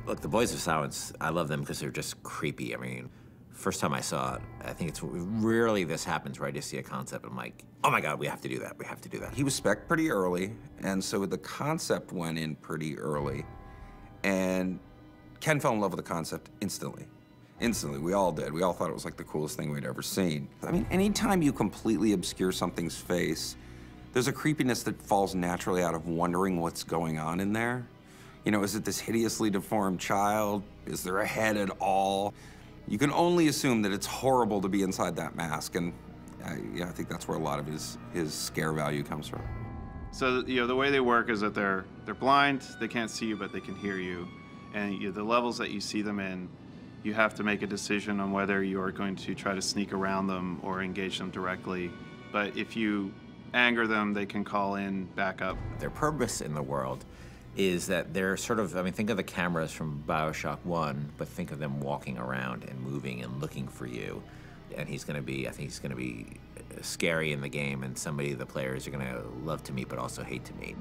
Look, the Boys of Silence, I love them because they're just creepy. I mean, first time I saw it, I think it's rarely this happens where I just see a concept and I'm like, oh my God, we have to do that, we have to do that. He was spec'd pretty early, and so the concept went in pretty early. And Ken fell in love with the concept instantly. Instantly, we all did. We all thought it was like the coolest thing we'd ever seen. I mean, anytime you completely obscure something's face, there's a creepiness that falls naturally out of wondering what's going on in there. You know, is it this hideously deformed child? Is there a head at all? You can only assume that it's horrible to be inside that mask, and yeah, I think that's where a lot of his scare value comes from. So, you know, the way they work is that they're blind, they can't see you, but they can hear you. And the levels that you see them in, you have to make a decision on whether you are going to try to sneak around them or engage them directly. But if you anger them, they can call in backup. Their purpose in the world is that they're sort of, I mean, think of the cameras from BioShock 1, but think of them walking around and moving and looking for you. And he's gonna be, I think he's gonna be scary in the game and somebody the players are gonna love to meet but also hate to meet.